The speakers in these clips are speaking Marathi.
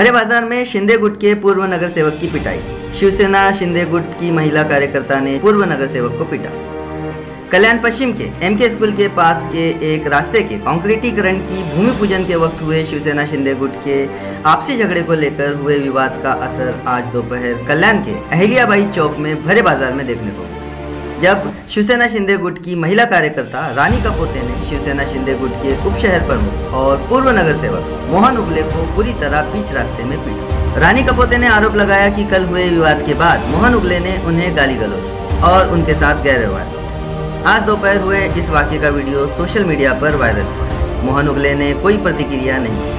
भरे बाजार में शिंदे गुट के पूर्व नगर सेवक की पिटाई। शिवसेना शिंदे गुट की महिला कार्यकर्ता ने पूर्व नगर सेवक को पीटा। कल्याण पश्चिम के एमके स्कूल के पास के एक रास्ते के कंक्रीटीकरण की भूमि पूजन के वक्त हुए शिवसेना शिंदे गुट के आपसी झगड़े को लेकर हुए विवाद का असर आज दोपहर कल्याण के अहिल्याबाई चौक में भरे बाजार में देखने को मिला, जब शिवसेना शिंदे गुट की महिला कार्यकर्ता रानी कपोते ने शिवसेना शिंदे गुट के उप शहर प्रमुख और पूर्व नगर सेवक मोहन उगले को पूरी तरह बीच रास्ते में पीटा। रानी कपोते ने आरोप लगाया कि कल हुए विवाद के बाद मोहन उगले ने उन्हें गाली गलौज और उनके साथ गैर व्यवहार किया। आज दोपहर हुए इस वाक्य का वीडियो सोशल मीडिया पर वायरल हुआ। मोहन उगले ने कोई प्रतिक्रिया नहीं की,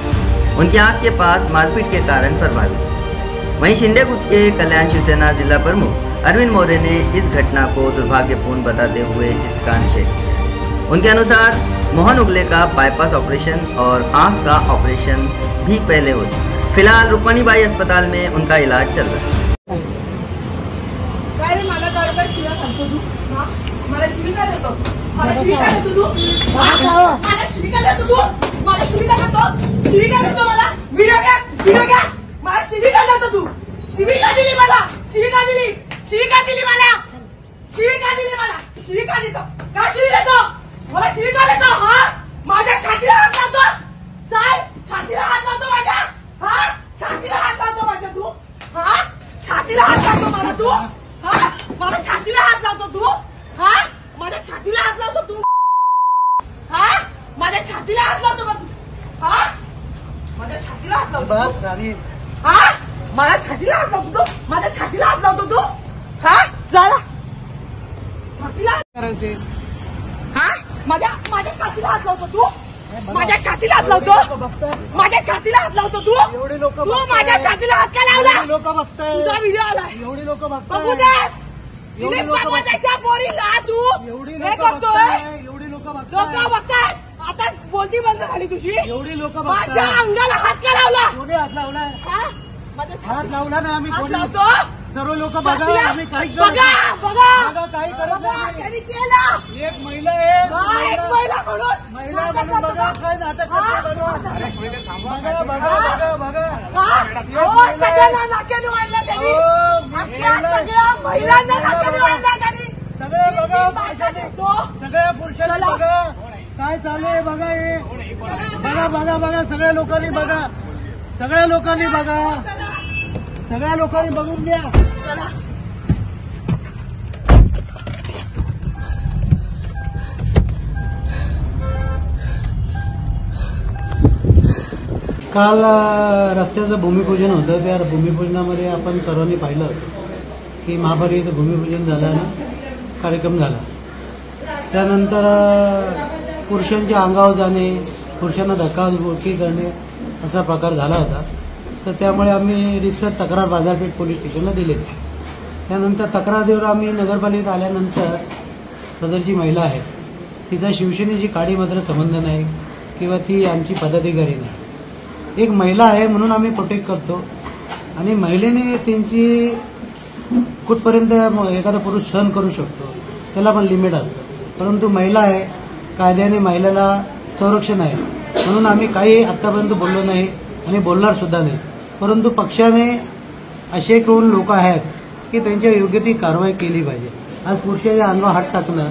उनकी आंख के पास मारपीट के कारण प्रभावित हुए। वहीं शिंदे गुट के कल्याण शिवसेना जिला प्रमुख अरविंद मौर्य ने इस घटना को दुर्भाग्यपूर्ण बताते हुए इसका निषेध किया है। उनके अनुसार मोहन उगले का बाईपास ऑपरेशन और आंख का ऑपरेशन भी पहले हो चुका है। फिलहाल रुक्मणीबाई अस्पताल में उनका इलाज चल रहा है। माझ्या छातीला हात लावतो, छातीला हात लावतो माझ्या, छातीला हात लावतो माझ्या तू, छातीला हात लावतो मला तू, मला छातीला हात लावतो तू, माझ्या छातीला हात लावतो तू, माझ्या छातीला हात लावतो तू, माझ्या छातीला हात लावतो मला छातीला हात लावतो तू, माझ्या छातीला हात लावतो तू, जरा छातीला करायचे, माझ्या छातीला हात लावतो तू, माझ्या छातीला हात लावतो, माझ्या छातीला हात लावतो तू, तू माझ्या छातीला हात का लावला? लोक बघताय, तुझा व्हिडिओ आला, एवढी लोक बघताय, त्याच्या पोरीला तू हे करतोय, एवढी लोक बघताय, आता बोलती बंद झाली तुझी, एवढी लोक माझ्या अंगाला हात का लावला? कोणी हात लावलाय? हात लावला ना आम्ही, हात लावतो, सर्व लोक बघा, आम्ही काही बघा काही करत नाही, केलं एक महिला आहे, महिला म्हणून बघा काय नाटक बघा नाक्याने वाढला त्यांनी, सगळ्या महिलांना नाक्याने वाढला त्यांनी, सगळे बघा, सगळ्या पुरुषांना बघा काय चालू बघा, हे बघा सगळ्या लोकांनी बघा, सगळ्या लोकांनी बघून घ्या। काल रस्त्याचं भूमिपूजन होतं, त्या भूमिपूजनामध्ये आपण सर्वांनी पाहिलं की महाभारत इथं भूमिपूजन झालं, कार्यक्रम झाला, त्यानंतर पुरुषांच्या अंगावर जाणे, पुरुषांना धक्काबुक्की करणे असा प्रकार झाला होता। तर त्यामुळे आम्ही रितसर तक्रार बाजारपेठ पोलीस स्टेशनला दिली। त्यानंतर तक्रार देऊन आम्ही नगरपालिकेत आल्यानंतर सदरची महिला आहे, तिचा शिवसेनेची काडी मात्र संबंध नाही किंवा ती आमची पदाधिकारी नाही, एक महिला आहे म्हणून आम्ही प्रोटेक्ट करतो आणि महिलेने त्यांची कुठपर्यंत एखादा पुरुष सहन करू शकतो त्याला पण लिमिट असतं, परंतु महिला आहे, कायद्याने महिलेला संरक्षण आहे म्हणून आम्ही काही आतापर्यंत बोललो नाही आणि बोलणार सुद्धा नाही। परंतु पक्षाने असे कोण लोक आहेत की त्यांच्या योग्य ती कारवाई केली पाहिजे। आज पुरुषाच्या अंगावर हात टाकला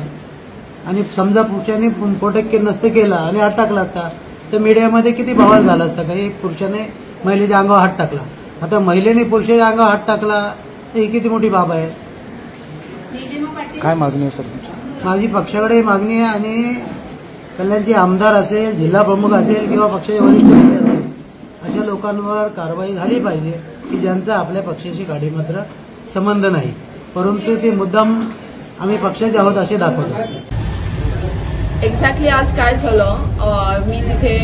आणि समजा पुरुषाने प्रोटेक्ट नसतं केला आणि हात टाकला असता तर मीडियामध्ये किती बवाल झाला असता, काही पुरुषाने महिलेच्या अंगावर हात टाकला, आता महिलेने पुरुषाच्या अंगावर हात टाकला तर ही किती मोठी बाब आहे। काय मागणी आहे सर? माझी पक्षाकडे मागणी आहे आणि कल्याणचे आमदार असेल, जिल्हा प्रमुख असेल किंवा पक्षाचे वरिष्ठ नेते असेल, अशा लोकांवर कारवाई झाली पाहिजे की ज्यांचा आपल्या पक्षाशी गाडी मात्र संबंध नाही, परंतु ते मुद्दाम आम्ही पक्षाचे आहोत असे दाखवतो। एक्झॅक्टली आज काय झालं, मी तिथे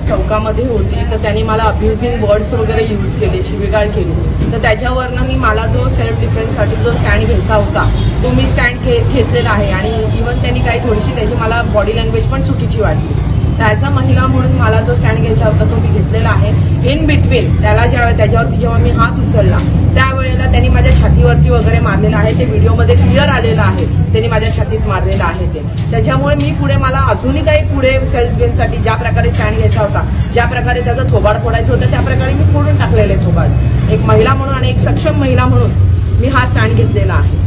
चौकामध्ये होती तर त्यांनी मला अब्युझिंग वर्ड्स वगैरे यूज केले, शिवीगाळ केली, तर त्याच्यावरनं मी मला जो सेल्फ डिफेन्ससाठी जो स्टँड घ्यायचा होता तो मी स्टँड घेतलेला आहे आणि इव्हन त्यांनी काही थोडीशी त्याची मला बॉडी लँग्वेज पण चुकीची वाटली। ॲज अ महिला म्हणून मला जो स्टँड घ्यायचा होता तो मी घेतलेला आहे. इन बिटवीन त्याच्यावरती जेव्हा मी हात उचलला त्यावेळेला त्यांनी माझ्या छातीवरती वगैरे मारलेलं आहे. ते व्हिडिओमध्ये क्लिअर आलेलं आहे, त्यांनी माझ्या छातीत मारलेलं आहे ते. त्याच्यामुळे मी पुढे मला अजूनही काही पुढे सेल्फ डिफेन्ससाठी ज्या प्रकारे स्टँड घ्यायचा होता, ज्या प्रकारे त्याचं थोबाड फोडायचं होतं त्या प्रकारे मी फोडून टाकलेले थोबाड. एक महिला म्हणून आणि एक सक्षम महिला म्हणून मी हा स्टँड घेतलेला आहे.